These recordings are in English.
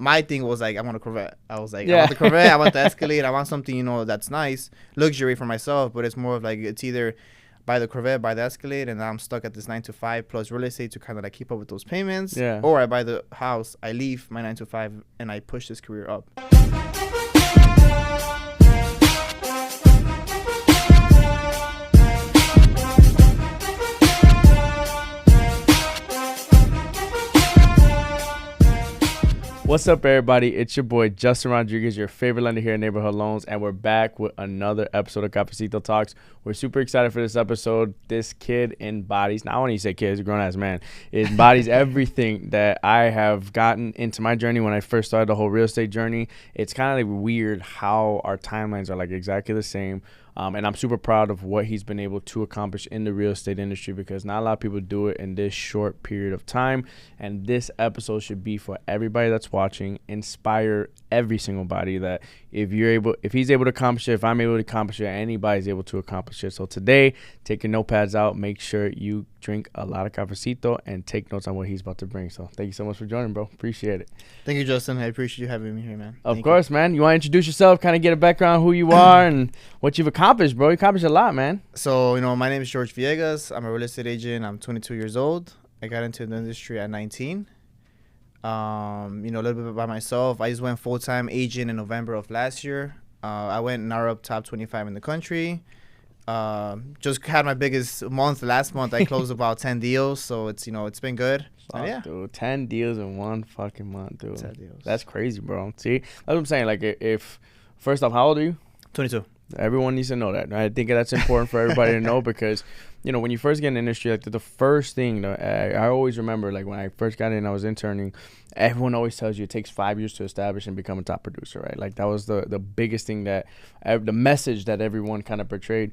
my thing was like, I want a Corvette. I was like, I want the Corvette, I want the Escalade, I want something, that's nice, luxury for myself. But it's more of like, it's either buy the Corvette, buy the Escalade, and I'm stuck at this 9 to 5 plus real estate to kind of like keep up with those payments. Yeah. Or I buy the house, I leave my 9 to 5, and I push this career up. What's up, everybody? It's your boy Justin Rodriguez, your favorite lender here at Neighborhood Loans, and we're back with another episode of Cafecito Talks. We're super excited for this episode. This kid embodies, not when you say kid, he's a grown-ass man, it embodies everything that I have gotten into my journey when I first started the whole real estate journey. It's kind of like weird how our timelines are like exactly the same. And I'm super proud of what he's been able to accomplish in the real estate industry, because not a lot of people do it in this short period of time. And this episode should be for everybody that's watching, inspire every single body that if he's able to accomplish it, if I'm able to accomplish it, anybody's able to accomplish it. So today, take your notepads out, make sure you drink a lot of Cafecito and take notes on what he's about to bring. So thank you so much for joining, bro. Appreciate it. Thank you, Justin. I appreciate you having me here, man. Of course, man. You want to introduce yourself, kind of get a background on who you are and what you've accomplished, bro. You accomplished a lot, man. So, my name is George Villegas. I'm a real estate agent. I'm 22 years old. I got into the industry at 19. A little bit by myself. I just went full-time agent in November of last year. I went NARUP top 25 in the country. Just had my biggest month last month. I closed about 10 deals, so it's been good. Fuck, dude, 10 deals in one fucking month, dude. 10 deals. That's crazy, bro. See, that's what I'm saying. Like, if first off, how old are you? 22. Everyone needs to know that. I think that's important for everybody to know, because when you first get in the industry, like the first thing I always remember, like when I first got in, I was interning, everyone always tells you it takes 5 years to establish and become a top producer, right? Like that was the biggest thing, that the message that everyone kind of portrayed.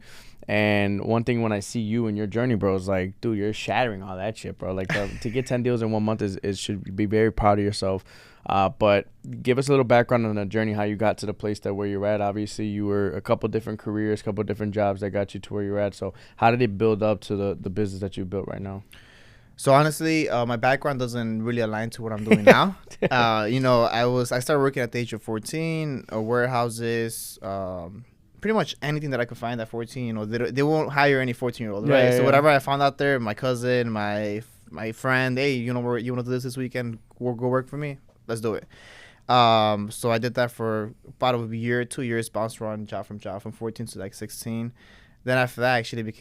And one thing when I see you and your journey, bro, is like, dude, you're shattering all that shit, bro. Like to get 10 deals in 1 month is should be very proud of yourself. But give us a little background on the journey, how you got to the place that where you're at. Obviously, you were a couple different careers, couple different jobs that got you to where you're at. So how did it build up to the business that you built right now? So honestly, my background doesn't really align to what I'm doing now. I started working at the age of 14, warehouses, pretty much anything that I could find at 14. They won't hire any 14-year-old, right? So whatever I found out there, my cousin, my friend, hey, you want to do this weekend? Go work for me. Let's do it. So I did that for about a year, 2 years, bounced around job from 14 to like 16. Then after that, I actually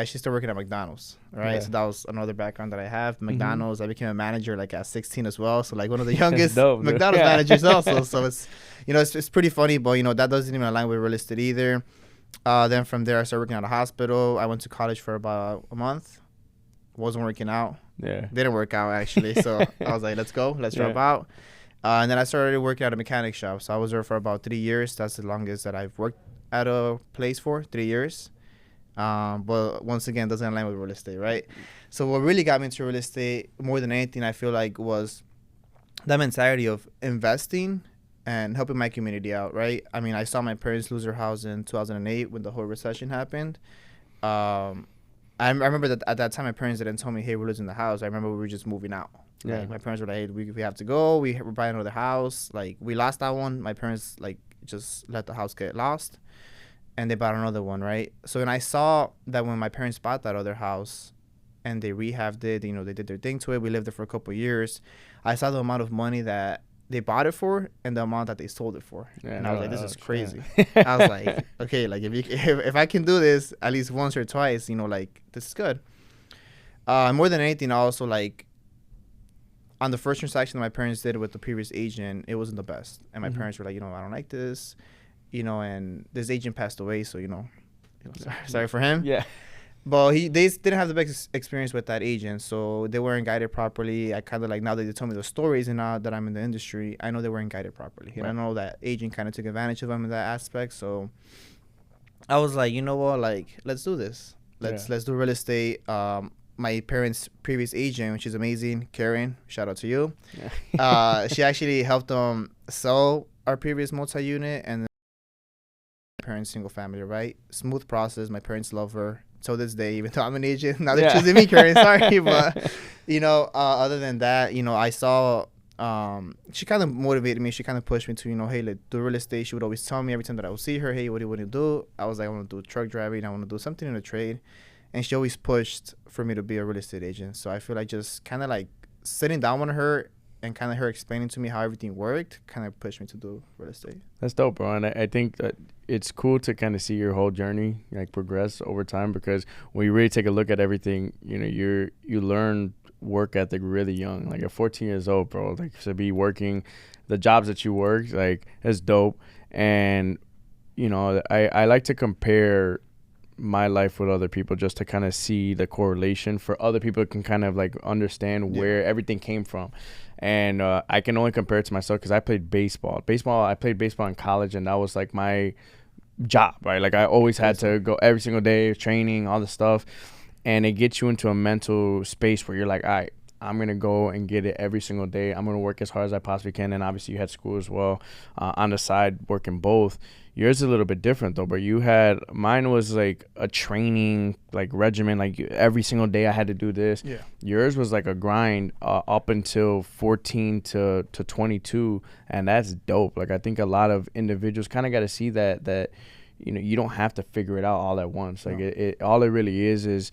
started working at McDonald's, right? Yeah. So that was another background that I have. McDonald's, I became a manager like at 16 as well. So like one of the youngest dope, McDonald's managers also. So it's, it's pretty funny, but that doesn't even align with real estate either. Then from there, I started working at a hospital. I went to college for about a month. Wasn't working out. Yeah. Didn't work out actually. So I was like, let's go. Let's drop out. And then I started working at a mechanic shop. So I was there for about 3 years. That's the longest that I've worked at a place for, 3 years. But once again, doesn't align with real estate, right? So what really got me into real estate more than anything, I feel like, was that mentality of investing and helping my community out, right? I mean, I saw my parents lose their house in 2008 when the whole recession happened. I remember that at that time, my parents didn't tell me, hey, we're losing the house. I remember we were just moving out. Yeah. Like, my parents were like, hey, we have to go. We're buying another house. Like, we lost that one. My parents, like, just let the house get lost. And they bought another one, right? So when I saw that when my parents bought that other house and they rehabbed it, they did their thing to it. We lived there for a couple of years. I saw the amount of money that they bought it for and the amount that they sold it for. Yeah, and I was like, this is crazy. I was like, okay, like if I can do this at least once or twice, like this is good. More than anything, also like on the first transaction that my parents did with the previous agent, it wasn't the best. And my parents were like, I don't like this. And this agent passed away, so sorry for him. Yeah. But they didn't have the best experience with that agent, so they weren't guided properly. I kind of like, now that they told me the stories and now that I'm in the industry, I know they weren't guided properly. And I know that agent kind of took advantage of them in that aspect. So I was like, you know what, like let's do this. Let's do real estate. My parents' previous agent, which is amazing, Karen, shout out to you. Yeah. She actually helped them sell our previous multi-unit, and parents single family, right? Smooth process. My parents love her till this day, even though I'm an agent. Now they're choosing me, Karen. Sorry, but other than that, I saw she kind of motivated me. She kind of pushed me to, hey, like, do real estate. She would always tell me every time that I would see her, hey, what do you want to do? I was like, I want to do truck driving. I want to do something in the trade. And she always pushed for me to be a real estate agent. So I feel like just kind of like sitting down with her and kind of her explaining to me how everything worked kind of pushed me to do real estate. That's dope, bro. And I think that it's cool to kind of see your whole journey like progress over time, because when you really take a look at everything, you learn work ethic really young. Like at 14 years old, bro, like to be working the jobs that you work, like it's dope. And I like to compare my life with other people just to kind of see the correlation for other people can kind of like understand where everything came from. And I can only compare it to myself because I played baseball. I played baseball in college, and that was like my job, right? Like I always had to go every single day, training, all the stuff. And it gets you into a mental space where you're like, all right, I'm going to go and get it every single day. I'm going to work as hard as I possibly can. And obviously you had school as well on the side, working both. Yours is a little bit different though, but mine was like a training like regimen, like every single day I had to do this. Yeah. Yours was like a grind up until 14 to 22, and that's dope. Like I think a lot of individuals kind of got to see that you don't have to figure it out all at once. Like it all it really is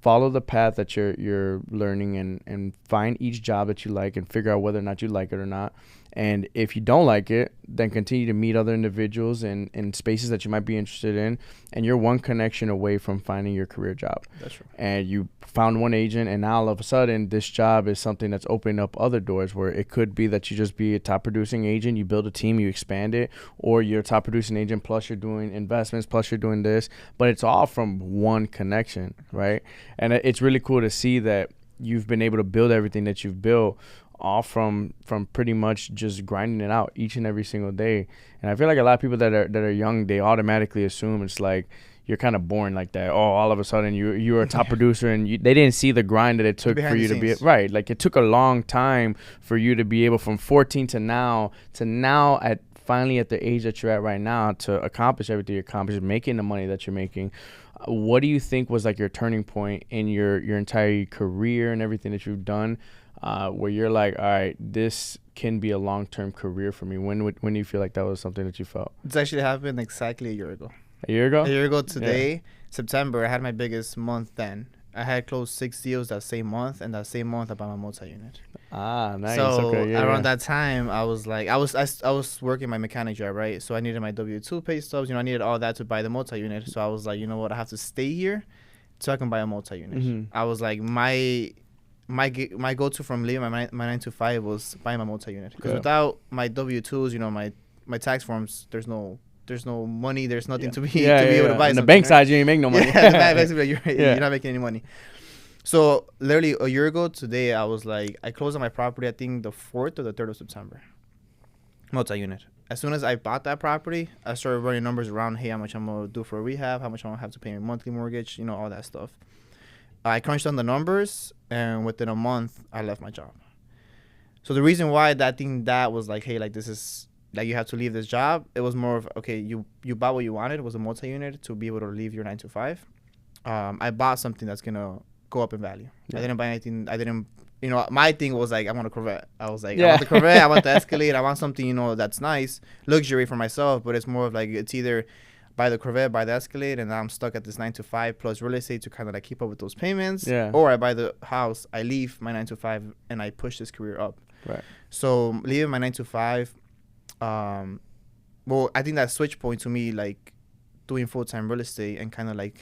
follow the path that you're learning and find each job that you like and figure out whether or not you like it or not. And if you don't like it, then continue to meet other individuals in spaces that you might be interested in. And you're one connection away from finding your career job. That's right. And you found one agent, and now all of a sudden this job is something that's opening up other doors, where it could be that you just be a top producing agent, you build a team, you expand it, or you're a top producing agent plus you're doing investments, plus you're doing this. But it's all from one connection, right? And it's really cool to see that you've been able to build everything that you've built all from pretty much just grinding it out each and every single day. And I feel like a lot of people that are young, they automatically assume it's like you're kind of born like that. Oh, all of a sudden you're a top producer, and they didn't see the grind that it took for you to be right. Like it took a long time for you to be able from 14 to now at finally at the age that you're at right now to accomplish everything you accomplished, making the money that you're making. What do you think was like your turning point in your entire career and everything that you've done? Where you're like, all right, this can be a long-term career for me. When do you feel like that was something that you felt? It's actually happened exactly a year ago. A year ago? A year ago today, September, I had my biggest month then. I had closed 6 deals that same month, and that same month I bought my multi-unit. Ah, nice. So okay, around that time, I was like, I was working my mechanic job, right? So I needed my W-2 pay stubs. I needed all that to buy the multi-unit. So I was like, you know what? I have to stay here so I can buy a multi-unit. Mm-hmm. I was like, my go-to from leaving my 9 to 5 was buying my multi-unit, because without my W-2s, my tax forms, there's no money, there's nothing to be able to buy. On the bank side, you ain't make no money. You're not making any money. So literally a year ago today, I was like, I closed on my property, I think the 4th or the 3rd of September, multi-unit. As soon as I bought that property, I started running numbers around, hey, how much I'm gonna do for a rehab, how much I'm gonna have to pay my monthly mortgage, all that stuff. I crunched on the numbers, and within a month, I left my job. So the reason why that was like, hey, like this is, like you have to leave this job, it was more of, okay, you bought what you wanted, it was a multi-unit to be able to leave your 9 to 5. I bought something that's going to go up in value. Yeah. I didn't buy anything, my thing was like, I want a Corvette. I was like, I want the Corvette, I want the Escalade, I want something, that's nice, luxury for myself, but it's more of like, it's either buy the Corvette, buy the Escalade, and I'm stuck at this 9 to 5 plus real estate to kind of like keep up with those payments. Yeah. Or I buy the house, I leave my 9 to 5, and I push this career up. Right. So leaving my 9 to 5, well, I think that switch point to me, like doing full-time real estate and kind of like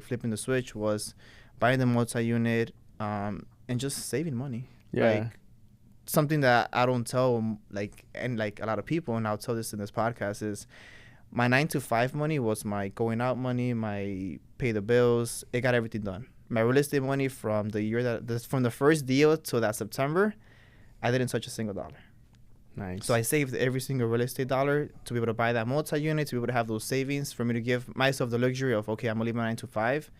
flipping the switch, was buying the multi-unit, and just saving money. Yeah. Like something that I don't tell a lot of people, and I'll tell this in this podcast, is my 9 to 5 money was my going out money, my pay the bills. It got everything done. My real estate money from from the first deal to that September, I didn't touch a single dollar. Nice. So I saved every single real estate dollar to be able to buy that multi-unit, to be able to have those savings, for me to give myself the luxury of, okay, I'm going to leave my 9 to 5.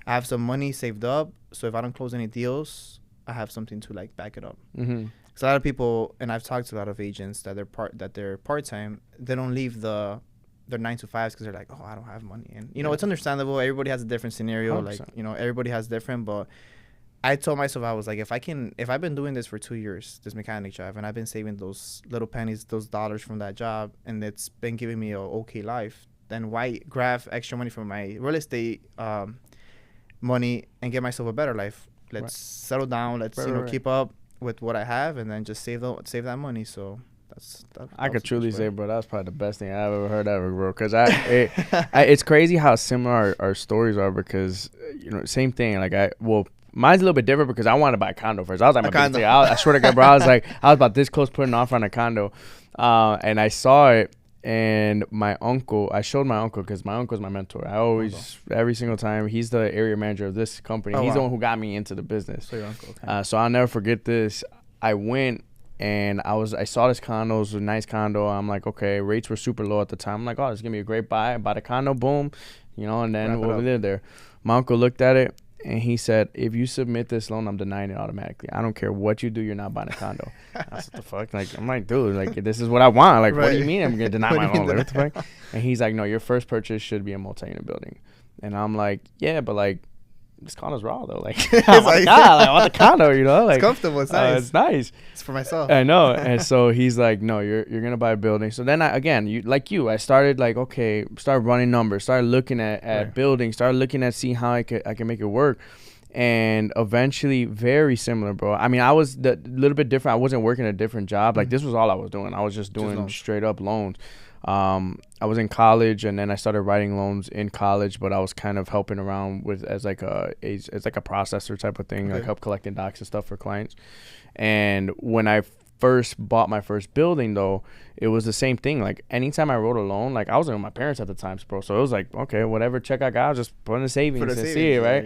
I have some money saved up, so if I don't close any deals, I have something to like back it up. Mm-hmm. So a lot of people, and I've talked to a lot of agents that they're part-time, they don't leave their 9 to 5s because they're like, oh, I don't have money. And, it's understandable. Everybody has a different scenario. 100%. Like, everybody has different, but I told myself, I was like, if I've been doing this for 2 years, this mechanic job, and I've been saving those little pennies, those dollars from that job, and it's been giving me a okay life, then why grab extra money from my real estate money and get myself a better life? Let's settle down. Let's keep up with what I have, and then just save that money. So I could truly say, bro, that's probably the best thing I've ever heard ever, bro. Because it's crazy how similar our stories are. Because same thing. Like mine's a little bit different because I wanted to buy a condo first. I was like, I swear to God, bro, I was about this close putting an offer on a condo, and I saw it. And I showed my uncle because my uncle's my mentor. I always, every single time, he's the area manager of this company. He's the one who got me into the business. So your uncle, okay. So I'll never forget this. I went and I saw this condo. It was a nice condo. I'm like, okay, rates were super low at the time. I'm like, oh, this is going to be a great buy. I bought a condo, boom, and then we lived there. My uncle looked at it. And he said, if you submit this loan, I'm denying it automatically. I don't care what you do, you're not buying a condo. I said, what the fuck? Like, I'm like, dude, like, this is what I want. Like, what do you mean I'm going to deny my loan? Like, what the fuck? And he's like, no, your first purchase should be a multi-unit building. And I'm like, yeah, but like, this condo's raw though. Like, I want the condo, Like, it's comfortable. It's nice. It's nice. It's for myself. I know. And so he's like, no, you're gonna buy a building. So then I started like, okay, started running numbers, started looking at buildings, started looking at see how I can make it work. And eventually, very similar, bro. I mean, I was a little bit different. I wasn't working a different job. Like, this was all I was doing. I was just doing straight up loans. I was in college, and then I started writing loans in college, but I was kind of helping around with as like a processor type of thing, like help collecting docs and stuff for clients. And when I first bought my first building, though, it was the same thing. Like, anytime I wrote a loan, like, I was with my parents at the time, bro. So it was like, okay, whatever check I got, I'll just put in the savings and see it, right?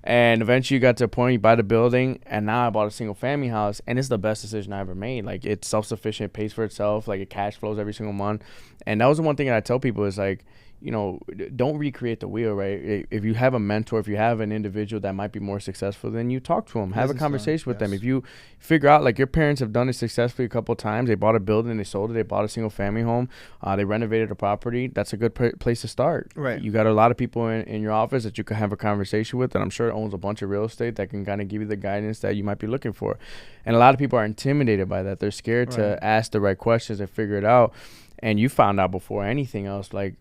And eventually you got to a point, you buy the building, and now I bought a single family house, and it's the best decision I ever made. Like, it's self-sufficient, it pays for itself, like, it cash flows every single month. And that was the one thing that I tell people is like, don't recreate the wheel, right? If you have a mentor, if you have an individual that might be more successful, then you talk to them, have a conversation with them. If you figure out, like, your parents have done it successfully a couple of times, they bought a building, they sold it, they bought a single family home, they renovated a property, that's a good place to start. Right. You got a lot of people in your office that you can have a conversation with, and I'm sure owns a bunch of real estate that can kind of give you the guidance that you might be looking for. And a lot of people are intimidated by that. They're scared to ask the right questions and figure it out. And you found out before anything else, like,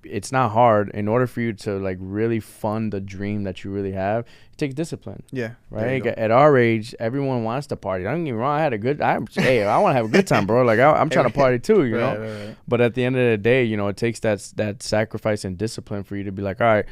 it's not hard. In order for you to, like, really fund the dream that you really have, it takes discipline. Yeah. Right? At our age, everyone wants to party. Don't get me wrong. I want to have a good time, bro. Like, I'm trying to party too, you know? Right. But at the end of the day, it takes that sacrifice and discipline for you to be like, all right,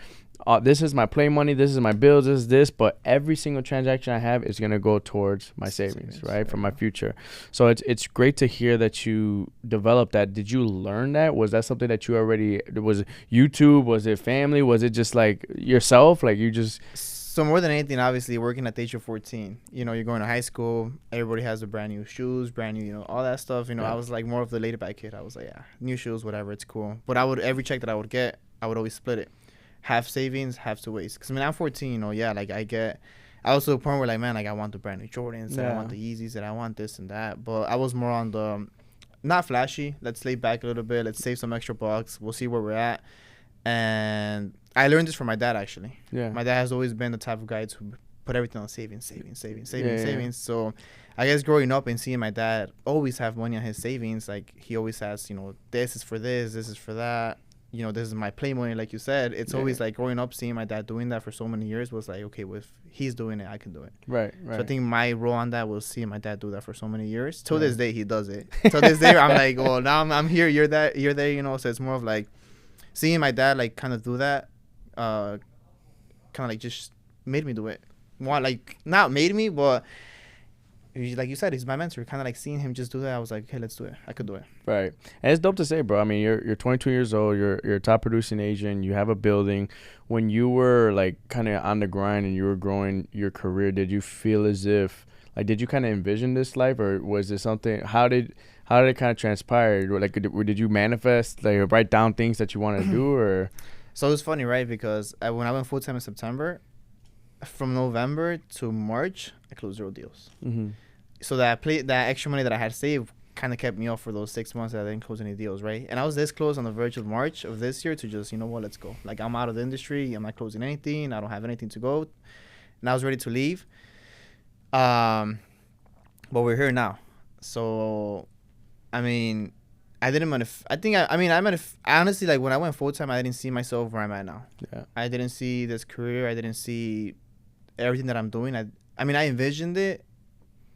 this is my play money, this is my bills, this is this, but every single transaction I have is going to go towards my savings, right, for my future. So it's great to hear that you developed that. Did you learn that? Was that something that you already, was it YouTube, was it family, was it just like yourself, like you just... So more than anything, obviously, working at the age of 14, you're going to high school, everybody has the brand new shoes, brand new, all that stuff. I was like more of the laid back kid. I was like, yeah, new shoes, whatever, it's cool. But every check that I would get, I would always split it. Half savings, half to waste. Because, I'm 14, like, I was to a point where, like, man, like, I want the brand new Jordans, and I want the Yeezys, and I want this and that. But I was more on the, not flashy, let's lay back a little bit, let's save some extra bucks, we'll see where we're at. And I learned this from my dad, actually. Yeah. My dad has always been the type of guy to put everything on savings. So I guess growing up and seeing my dad always have money on his savings, like, he always has, this is for this is for that. This is my play money, like you said. It's always like growing up, seeing my dad doing that for so many years was like, okay, well, if he's doing it, I can do it. Right. So I think my role on that was seeing my dad do that for so many years. Till this day, he does it. Till this day, I'm like, well, now I'm here, you're there, So it's more of like seeing my dad like kind of do that, kind of like just made me do it. Not made me, but like you said, he's my mentor. Kind of like seeing him just do that, I was like, hey, let's do it. I could do it. Right. And it's dope to say, bro. I mean, you're 22 years old. You're a top producing agent. You have a building. When you were like kind of on the grind and you were growing your career, did you feel as if, like, did you kind of envision this life, or was it something? How did it kind of transpire? Like, did you manifest, like, write down things that you want to do, or? So it was funny, right? Because when I went full time in September, from November to March, I closed 0 deals. Mm-hmm. So that extra money that I had saved kind of kept me off for those 6 months that I didn't close any deals, right? And I was this close on the verge of March of this year to just, let's go. Like, I'm out of the industry. I'm not closing anything. I don't have anything to go. And I was ready to leave. But we're here now. So, I mean, I didn't I think I mean I honestly, like, when I went full time, I didn't see myself where I'm at now. Yeah. I didn't see this career. I didn't see everything that I'm doing. I mean, I envisioned it.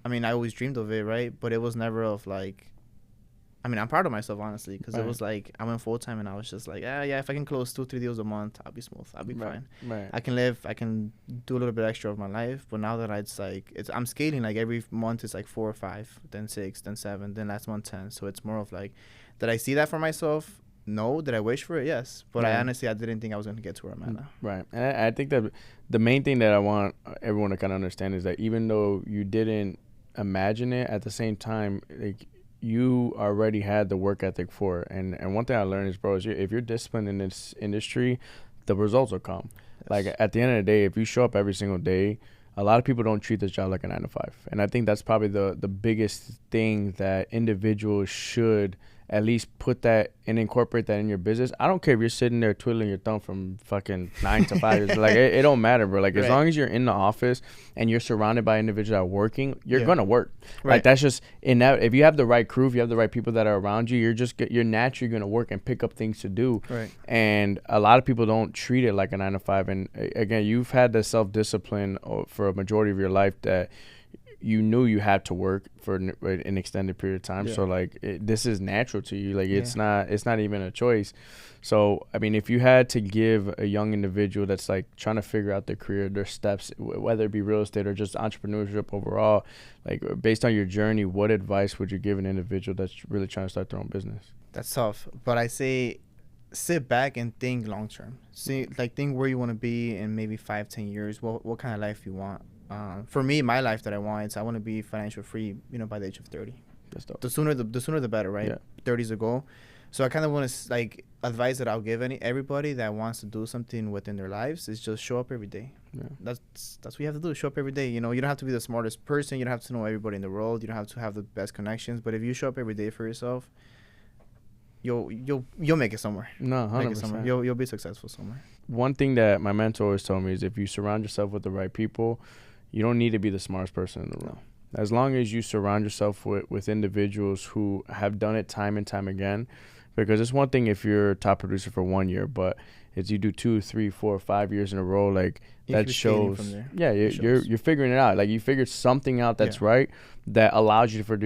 I mean, I always dreamed of it, right? But it was never of like, I mean, I'm proud of myself, honestly, because it was like I went full time and I was just like, yeah, if I can close 2-3 deals a month, I'll be smooth. I'll be fine. Right. I can do a little bit extra of my life. But now that I'm scaling, like every month is like 4 or 5, then 6, then 7, then last month 10. So it's more of like, did I see that for myself? No. Did I wish for it? Yes. But I honestly didn't think I was going to get to where I'm at now. Right. And I think that the main thing that I want everyone to kind of understand is that even though you didn't imagine it, at the same time, like, you already had the work ethic for it. And one thing I learned is, bro, if you're disciplined in this industry, the results will come. Yes. Like, at the end of the day, if you show up every single day, a lot of people don't treat this job like a 9 to 5. And I think that's probably the biggest thing that individuals should at least put that and incorporate that in your business. I don't care if you're sitting there twiddling your thumb from fucking 9 to 5. Like, it don't matter, bro. Like, right. As long as you're in the office and you're surrounded by individuals that are working, you're gonna work. Right. Like, that's just in that. If you have the right crew, if you have the right people that are around you, you're naturally gonna work and pick up things to do. Right. And a lot of people don't treat it like a 9 to 5. And again, you've had the self-discipline for a majority of your life that you knew you had to work for an extended period of time. Yeah. So like, this is natural to you. Like, it's not even a choice. So, I mean, if you had to give a young individual that's like trying to figure out their career, their steps, whether it be real estate or just entrepreneurship overall, like, based on your journey, what advice would you give an individual that's really trying to start their own business? That's tough. But I say, sit back and think long term. Think where you want to be in maybe 5-10 years. What kind of life you want. For me, my life that I want is I want to be financial free, by the age of 30. That's dope. The sooner the better, right? Yeah. 30 is a goal. So I kind of want to, like, advice that I'll give everybody that wants to do something within their lives is just show up every day. Yeah. That's what you have to do. Show up every day. You don't have to be the smartest person. You don't have to know everybody in the world. You don't have to have the best connections. But if you show up every day for yourself, you'll make it somewhere. No, 100%. You'll be successful somewhere. One thing that my mentor always told me is if you surround yourself with the right people, you don't need to be the smartest person in the room. No. As long as you surround yourself with individuals who have done it time and time again, because it's one thing if you're a top producer for 1 year, but if you do 2, 3, 4, 5 years in a row, like, that shows. Yeah, you're figuring it out. Like, you figured something out that's right that allows you to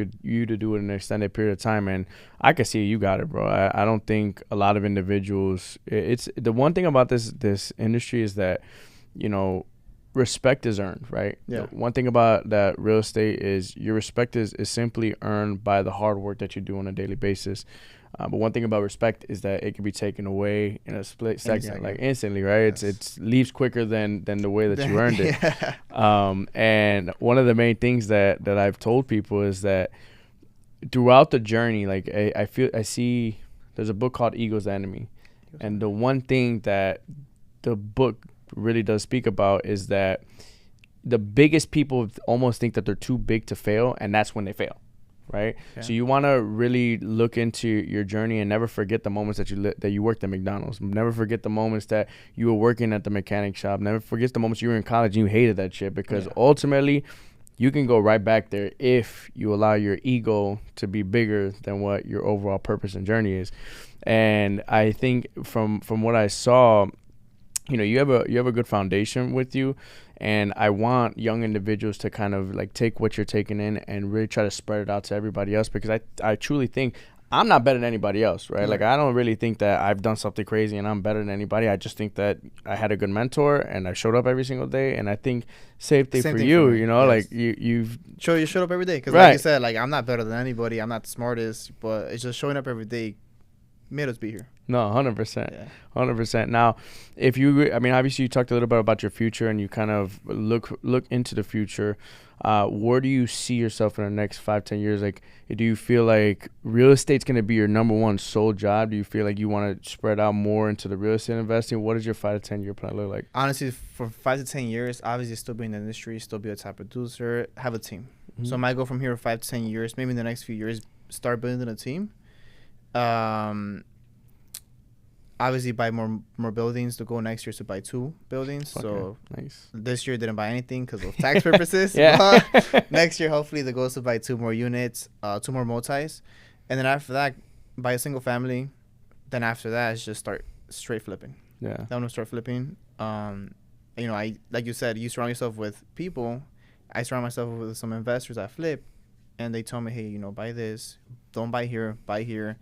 do it in an extended period of time. And I can see you got it, bro. I don't think a lot of individuals. It's the one thing about this industry is that, respect is earned, right? Yeah. One thing about that real estate is your respect is simply earned by the hard work that you do on a daily basis. But one thing about respect is that it can be taken away in a split second, like instantly, right? Yes. It leaves quicker than the way that you earned it. And one of the main things that I've told people is that throughout the journey, like, I see there's a book called Ego's Enemy. And the one thing that the book really does speak about is that the biggest people almost think that they're too big to fail, and that's when they fail, right? Okay. So you want to really look into your journey and never forget the moments that you worked at McDonald's. Never forget the moments that you were working at the mechanic shop. Never forget the moments you were in college and you hated that shit, because ultimately you can go right back there if you allow your ego to be bigger than what your overall purpose and journey is. And I think from what I saw, you have a good foundation with you, and I want young individuals to kind of like take what you're taking in and really try to spread it out to everybody else, because I truly think I'm not better than anybody else, right? Like, I don't really think that I've done something crazy and I'm better than anybody. I just think that I had a good mentor and I showed up every single day, and I think same thing for you, yes. Like you showed up every day, because like you said, like, I'm not better than anybody. I'm not the smartest, but it's just showing up every day made us be here. No, 100%. 100%. Now, obviously you talked a little bit about your future and you kind of look into the future. Where do you see yourself in the next 5-10 years? Like, do you feel like real estate's going to be your number one sole job? Do you feel like you want to spread out more into the real estate investing? What does your 5 to 10 year plan look like? Honestly, for 5 to 10 years, obviously still be in the industry, still be a top producer, have a team. Mm-hmm. So my goal from here for 5 to 10 years, maybe in the next few years, start building a team. obviously buy more buildings to go next year to buy 2 buildings. Okay, so nice. this year didn't buy anything because of tax purposes. Yeah. But next year, hopefully, the goal is to buy 2 more units, 2 more multis. And then after that, buy a single family. Then after that, it's just start straight flipping. Yeah. Then I'm gonna start flipping. You know, I like you said, you surround yourself with people. I surround myself with some investors that flip, and they tell me, hey, you know, buy this, don't buy here, buy here.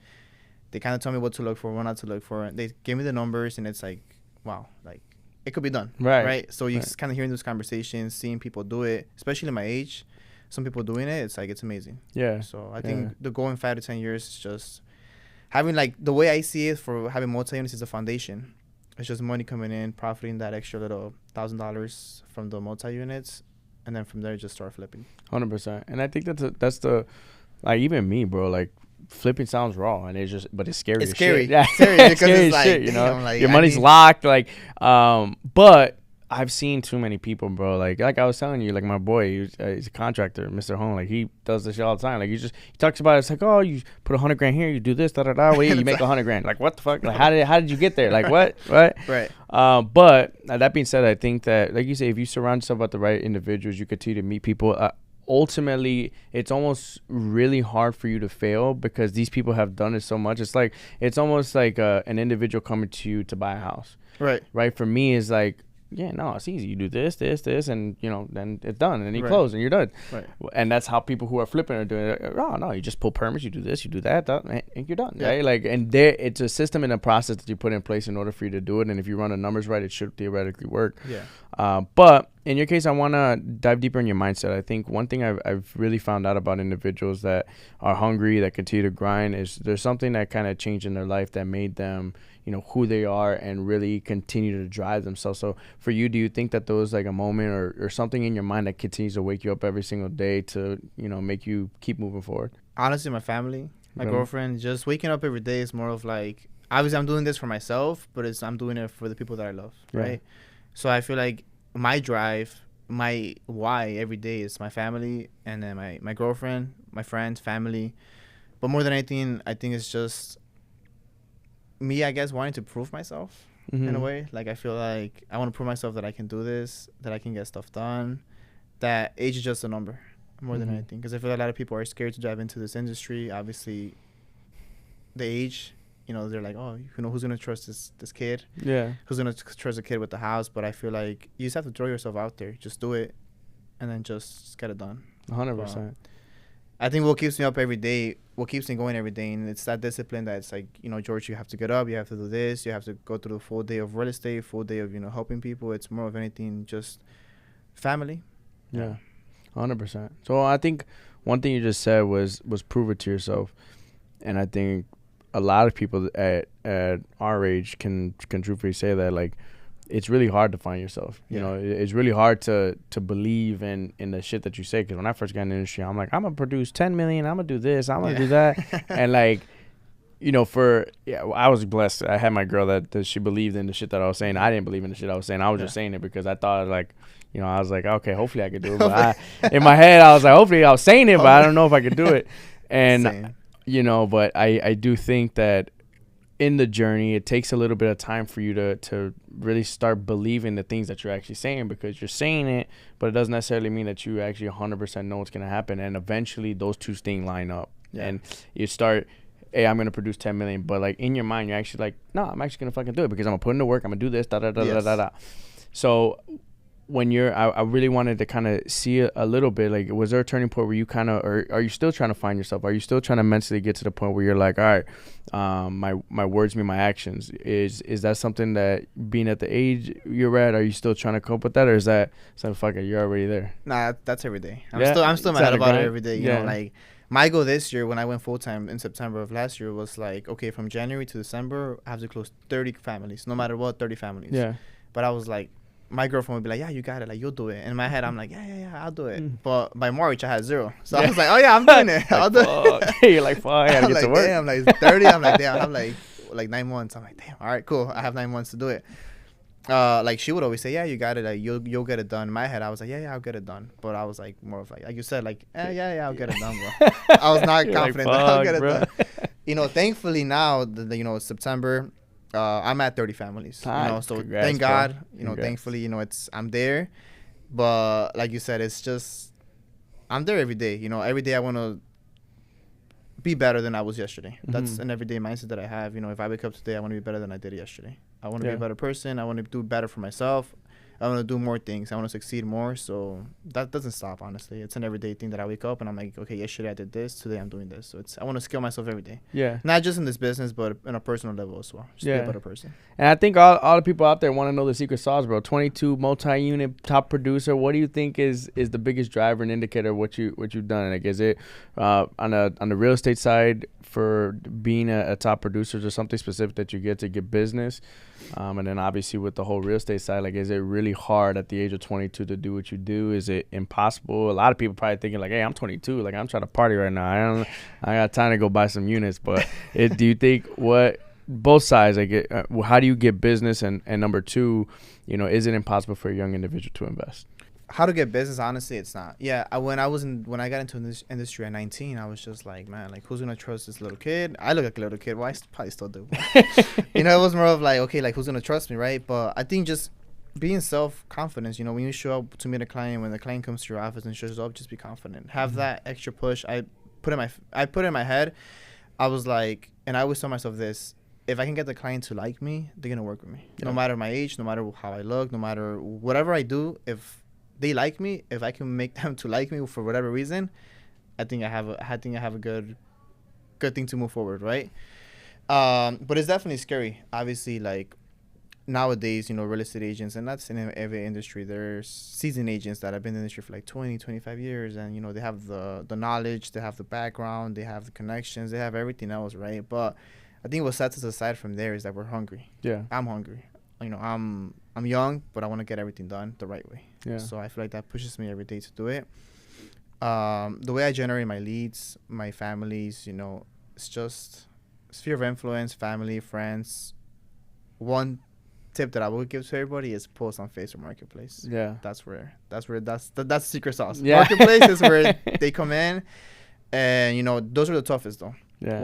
They kind of tell me what to look for, what not to look for. They give me the numbers, and it's like, wow, like it could be done, right? So you kind of hearing those conversations, seeing people do it, especially my age. Some people doing it, it's like it's amazing. Yeah. So I think the goal in 5 to 10 years is just having, like, the way I see it for having multi units is a foundation. It's just money coming in, profiting that extra little $1,000 from the multi units, and then from there just start flipping. 100%. And I think that's the like, even me, bro, like flipping sounds raw, and it's just, but it's scary. It's scary. Shit. Yeah, it's scary because scary it's like, shit, you know, like, your money's locked, like, but I've seen too many people, bro. Like I was telling you, like my boy, he's a contractor, Mr. Home. Like he does this shit all the time. Like he talks about it. It's like, oh, you put $100 grand here, you do this, da da da. Wait, you make $100 grand. Like what the fuck? Like how did you get there? Like what? Right. Right. But that being said, I think that, like you say, if you surround yourself with the right individuals, you continue to meet people. Ultimately, it's almost really hard for you to fail because these people have done it so much. It's almost like an individual coming to you to buy a house. Right. Right. For me, it's like, yeah, no, it's easy. You do this, and you know, then it's done, and then you close, and you're done. Right. And that's how people who are flipping are doing it. Oh no, you just pull permits, you do this, you do that, and you're done. Yeah. Right? Like, and it's a system and a process that you put in place in order for you to do it. And if you run the numbers right, it should theoretically work. Yeah. But in your case, I want to dive deeper in your mindset. I think one thing I've really found out about individuals that are hungry, that continue to grind, is there's something that kind of changed in their life that made them, you know, who they are and really continue to drive themselves. So for you, do you think that there was like a moment or something in your mind that continues to wake you up every single day to, you know, make you keep moving forward? Honestly, my family, my girlfriend, just waking up every day is more of like, obviously I'm doing this for myself, but I'm doing it for the people that I love, right? So I feel like my drive, my why every day is my family, and then my girlfriend, my friends, family. But more than anything, I think it's just me, I guess, wanting to prove myself in a way. Like, I feel like I want to prove myself that I can do this, that I can get stuff done, that age is just a number more than anything. Because I feel like a lot of people are scared to dive into this industry. Obviously, the age, you know, they're like, oh, you know, who's going to trust this kid? Yeah. Who's going to trust a kid with the house? But I feel like you just have to throw yourself out there. Just do it, and then just get it done. 100%. I think what keeps me up every day, what keeps me going every day, and it's that discipline that it's like, you know, George, you have to get up, you have to do this, you have to go through the full day of real estate, full day of, you know, helping people. It's more of anything just family. Yeah, 100%. So I think one thing you just said was prove it to yourself. And I think a lot of people at our age can truthfully say that, like, it's really hard to find yourself. You know, it's really hard to believe in the shit that you say. Because when I first got in the industry, I'm like, I'm going to produce 10 million. I'm going to do this. I'm going to do that. And, like, you know, I was blessed. I had my girl that she believed in the shit that I was saying. I didn't believe in the shit I was saying. I was just saying it because I thought, like, you know, I was like, okay, hopefully I could do it. But in my head, I was like, hopefully I was saying it, but I don't know if I could do it. And, you know, but I do think that in the journey, it takes a little bit of time for you to really start believing the things that you're actually saying, because you're saying it, but it doesn't necessarily mean that you actually 100% know what's going to happen. And eventually those two things line up. And you start, hey, I'm going to produce 10 million. But, like, in your mind, you're actually like, no, I'm actually going to fucking do it because I'm going to put in the work. I'm going to do this, da-da-da-da-da-da. So when I really wanted to kind of see a little bit, like, was there a turning point where you kind of, or are you still trying to find yourself? Are you still trying to mentally get to the point where you're like, all right, my words mean my actions? Is that something that, being at the age you're at, are you still trying to cope with that? Or is that fuck it, you're already there? Nah, that's every day. I'm still mad about it every day. You know, like, my goal this year when I went full-time in September of last year was like, okay, from January to December, I have to close 30 families, no matter what, 30 families. Yeah. But I was like, my girlfriend would be like, yeah, you got it. Like, you'll do it. In my head, I'm like, yeah, I'll do it. But by March, I had 0. So I was like, oh, yeah, I'm doing it. I'll do it. You're like, fuck, I got to get to work. Damn, like, 30. I'm like, damn, I have like 9 months. I'm like, damn, all right, cool. I have 9 months to do it. Like, she would always say, yeah, you got it. Like, you'll get it done. In my head, I was like, yeah, I'll get it done. But I was like, more of like you said, like, yeah, I'll get it done, bro. I was not confident that I'll get it done. You know, thankfully now, you know, September, I'm at 30 families. So congrats, thank bro. God. Congrats. Thankfully, I'm there. But like you said, it's just I'm there every day. Every day I want to be better than I was yesterday. That's an everyday mindset that I have. If I wake up today, I want to be better than I did yesterday. I want to be a better person. I want to do better for myself. I want to do more things. I want to succeed more. So that doesn't stop, honestly. It's an everyday thing that I wake up and I'm like, okay, yesterday I did this. Today I'm doing this. So I want to scale myself every day. Yeah. Not just in this business, but on a personal level as well. Just be a better person. And I think all the people out there want to know the secret sauce, bro. 22 multi-unit top producer. What do you think is the biggest driver and indicator of what you've done? Like, is it on the real estate side for being a top producer? Is there something specific that you get to get business? And then obviously with the whole real estate side, like, is it really hard at the age of 22 to do what you do? Is it impossible? A lot of people probably thinking like, hey, I'm 22, like I'm trying to party right now. I got time to go buy some units. But do you think both sides, like, how do you get business? And number two, is it impossible for a young individual to invest? How to get business? Honestly, it's not. Yeah, when I got into this industry at 19, I was just like, man, like, who's gonna trust this little kid? I look like a little kid. Well, I probably still do. It was more of like, okay, like, who's gonna trust me, right? But I think just being self-confidence. When you show up to meet a client, when the client comes to your office and shows up, just be confident. Have that extra push. I put in my head. I was like, and I always tell myself this: if I can get the client to like me, they're gonna work with me. Yeah. No matter my age, no matter how I look, no matter whatever I do, if they like me, if I can make them to like me for whatever reason, I think I have a good thing to move forward, right? But it's definitely scary. Obviously, like, nowadays, real estate agents, and that's in every industry, there's seasoned agents that have been in the industry for like 20, 25 years, and they have the knowledge, they have the background, they have the connections, they have everything else, right? But I think what sets us aside from there is that we're hungry. Yeah. I'm hungry. I'm young, but I want to get everything done the right way. Yeah. So I feel like that pushes me every day to do it. The way I generate my leads, my families, it's just sphere of influence, family, friends. One tip that I would give to everybody is post on Facebook Marketplace. Yeah. That's the secret sauce. Yeah. Marketplace is where they come in, and those are the toughest though. Yeah.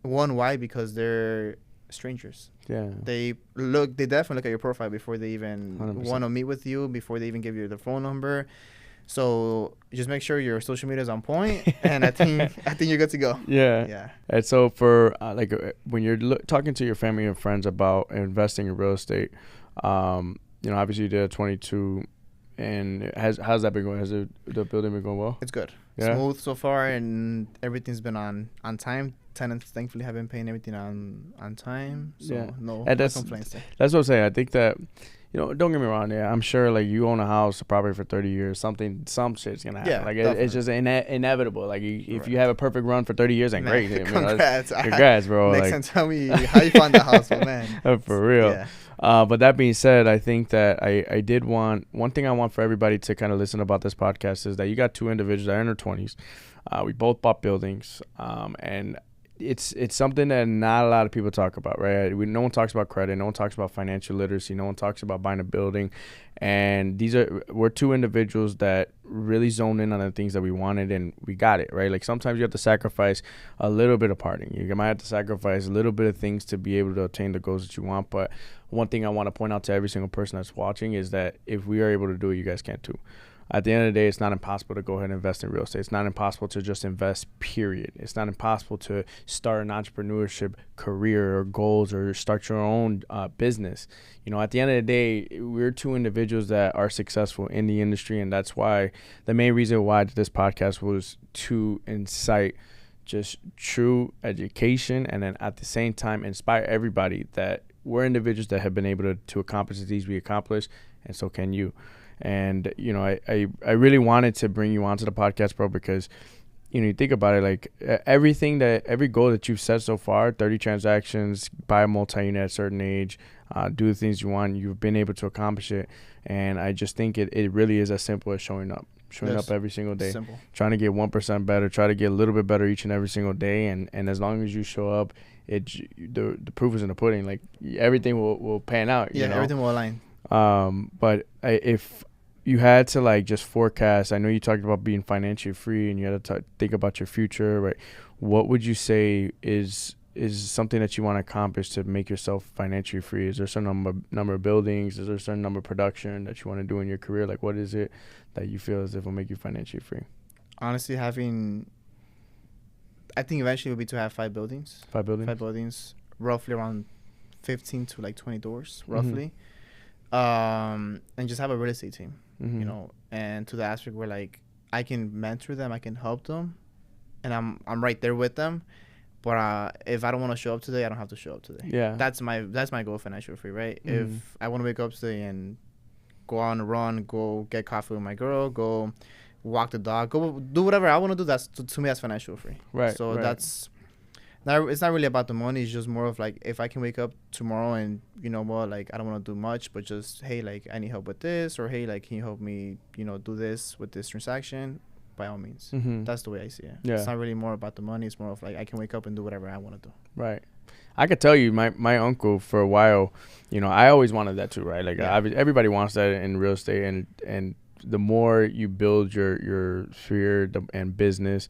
Why? Because they're strangers. Yeah. They definitely look at your profile before they even 100%. want to meet with you, before they even give you their phone number. So just make sure your social media is on point, and I think you're good to go. Yeah. Yeah. And so for when you're talking to your family and friends about investing in real estate, obviously you did a 22, and how's that been going? Has the building been going well? It's good. Yeah. Smooth so far, and everything's been on time. Tenants thankfully have been paying everything on time. So no complaints there. That's what I'm saying. I think that, don't get me wrong. Yeah, I'm sure like you own a house probably for 30 years. Some shit's gonna happen. Yeah, like it's just inevitable. Like if you have a perfect run for 30 years, then great. Congrats, bro. Next time, tell me how you found the house, man. For real. Yeah. But that being said, I think that I did want one thing I want for everybody to kind of listen about this podcast is that you got two individuals that are in their 20s. We both bought buildings, and it's something that not a lot of people talk about, right? No one talks about credit. No one talks about financial literacy. No one talks about buying a building. And we're two individuals that really zoned in on the things that we wanted, and we got it, right? Like sometimes you have to sacrifice a little bit of partying. You might have to sacrifice a little bit of things to be able to obtain the goals that you want. But one thing I want to point out to every single person that's watching is that if we are able to do it, you guys can too. At the end of the day, it's not impossible to go ahead and invest in real estate. It's not impossible to just invest, period. It's not impossible to start an entrepreneurship career or goals or start your own business. At the end of the day, we're two individuals that are successful in the industry, and that's why the main reason why this podcast was to incite just true education and then at the same time inspire everybody that we're individuals that have been able to accomplish the things we accomplished, and so can you. And, I really wanted to bring you onto the podcast, bro, because, you think about it, like every goal that you've set so far, 30 transactions, buy a multi-unit at a certain age, do the things you want, you've been able to accomplish it. And I just think it really is as simple as showing up every single day, simple. Trying to get 1% better, try to get a little bit better each and every single day. And as long as you show up, the proof is in the pudding. Like everything will pan out. Yeah, everything will align. But if you had to like just forecast, I know you talked about being financially free and you had to think about your future, right? What would you say is is something that you want to accomplish to make yourself financially free? Is there a certain number of buildings? Is there a certain number of production that you want to do in your career? Like, what is it that you feel as if will make you financially free? Honestly, I think eventually it would be to have 5 buildings. 5 buildings? 5 buildings, roughly around 15 to like 20 doors, roughly. And just have a real estate team, you know, and to the aspect where like I can mentor them, I can help them, and I'm right there with them. But if I don't want to show up today, I don't have to show up today. Yeah. That's my goal, financially free, right? If I want to wake up today and go on a run, go get coffee with my girl, go walk the dog, go do whatever I want to do, that's to me that's financial free. Right. So right. it's not really about the money. It's just more of like, if I can wake up tomorrow and, you know what, like I don't want to do much, but just, hey, like I need help with this, or hey, like can you help me, you know, do this with this transaction, by all means. That's the way I see it. Yeah. It's not really more about the money. It's more of like I can wake up and do whatever I want to do. Right. I could tell you, my uncle for a while, you know, I always wanted that too, right? Like everybody wants that in real estate, and the more you build your sphere and business,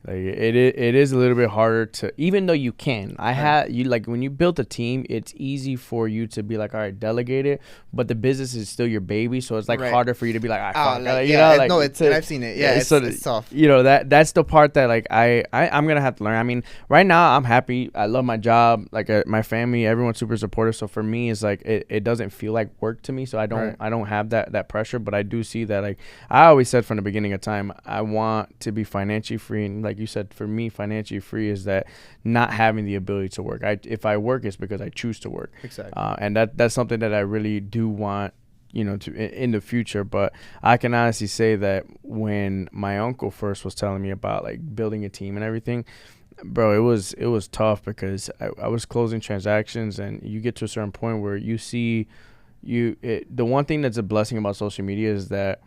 like it is a little bit harder to, even though you can. Like when you build a team, it's easy for you to be like, all right, delegate it, but the business is still your baby, so it's like harder for you to be like, all right, you know, like, no, I've seen it. Yeah, it's tough. You know, that's the part that like I'm gonna have to learn. I mean, right now I'm happy. I love my job. Like my family, everyone's super supportive. So for me, it's like it doesn't feel like work to me. So I don't have that pressure. But I do see that, like I always said from the beginning of time, I want to be financially free. And like you said, for me, financially free is that not having the ability to work. If I work, it's because I choose to work. Exactly. And that's something that I really do want, you know, to in the future. But I can honestly say that when my uncle first was telling me about like building a team and everything, bro, it was tough, because I was closing transactions, and you get to a certain point where you see the one thing that's a blessing about social media is that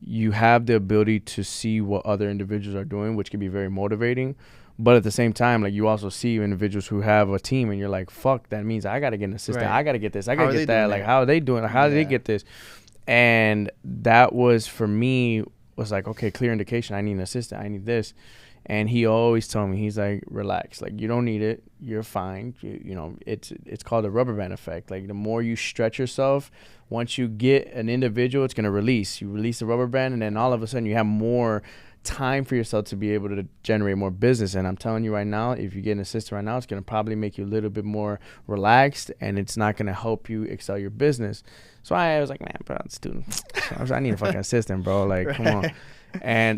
you have the ability to see what other individuals are doing, which can be very motivating. But at the same time, like you also see individuals who have a team, and you're like, fuck, that means I got to get an assistant. I got to get this. I got to get that. Like, how are they doing? How did they get this? And that was, for me, was like, okay, clear indication. I need an assistant. I need this. And he always told me, he's like, relax. Like, you don't need it. You're fine. You know, it's called the rubber band effect. Like, the more you stretch yourself, once you get an individual, it's going to release. You release the rubber band, and then all of a sudden you have more time for yourself to be able to generate more business. And I'm telling you right now, if you get an assistant right now, it's going to probably make you a little bit more relaxed, and it's not going to help you excel your business. So I was like, man, bro, I need a fucking assistant, bro. Like, come on.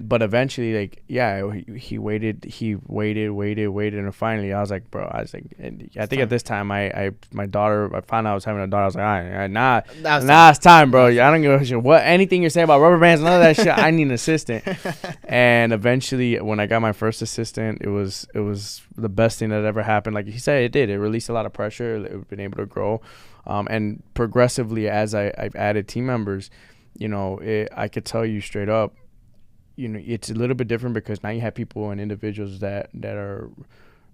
But eventually, like, yeah, he waited, and finally I was like, bro, I think at this time I found out I was having a daughter. I was like, all right, nah, it's time, bro. I don't give a shit what anything you're saying about rubber bands, none of that shit. I need an assistant. And eventually, when I got my first assistant, it was the best thing that ever happened. Like he said, it did. It released a lot of pressure. It's been able to grow, and progressively as I've added team members, you know, I could tell you straight up, you know, it's a little bit different, because now you have people and individuals that are,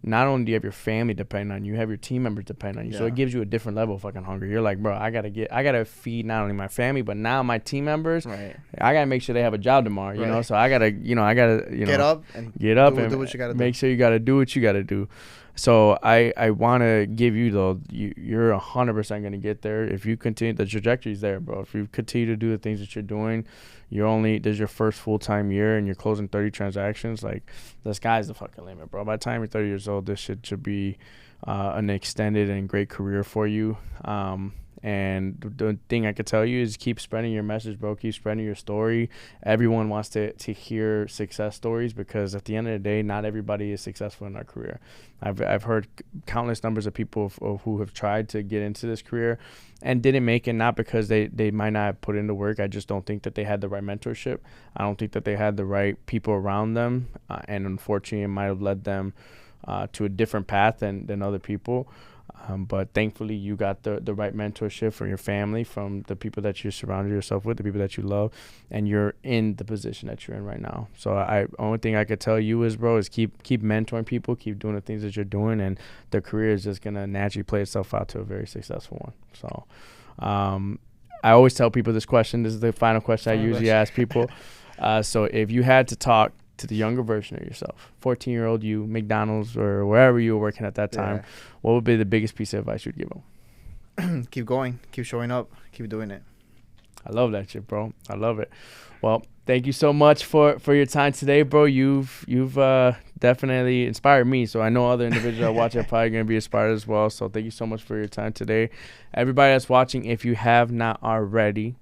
not only do you have your family depending on you, you have your team members depending on you. Yeah. So it gives you a different level of fucking hunger. You're like, bro, I gotta feed not only my family, but now my team members. Right. I gotta make sure they have a job tomorrow. You know, so I gotta get up and do what you gotta do. Make sure you gotta do what you gotta do. So I want to give you, though, you're 100% going to get there. If you continue, the trajectory's there, bro. If you continue to do the things that you're doing, there's your first full-time year and you're closing 30 transactions. Like, the sky's the fucking limit, bro. By the time you're 30 years old, this shit should be an extended and great career for you. And the thing I could tell you is keep spreading your message, bro. Keep spreading your story. Everyone wants to hear success stories, because at the end of the day, not everybody is successful in their career. I've heard countless numbers of people who have tried to get into this career and didn't make it, not because they might not have put in the work. I just don't think that they had the right mentorship. I don't think that they had the right people around them. And unfortunately, it might have led them to a different path than other people. But thankfully, you got the right mentorship from your family, from the people that you surrounded yourself with, the people that you love, and you're in the position that you're in right now. So only thing I could tell you is, bro, is keep mentoring people, keep doing the things that you're doing, and the career is just gonna naturally play itself out to a very successful one. So I always tell people this question. This is the final question I usually ask people. So if you had to talk to the younger version of yourself, 14-year-old you, McDonald's or wherever you were working at that time, what would be the biggest piece of advice you'd give them? Keep going, keep showing up, keep doing it. I love that shit, bro. I love it. Well, thank you so much for your time today, bro. You've definitely inspired me. So I know other individuals that watch are probably going to be inspired as well. So thank you so much for your time today. Everybody that's watching, if you have not already,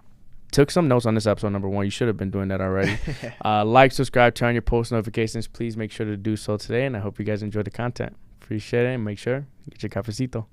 took some notes on this episode number 1. You should have been doing that already. Like, subscribe, turn on your post notifications. Please make sure to do so today. And I hope you guys enjoyed the content. Appreciate it. And make sure you get your cafecito.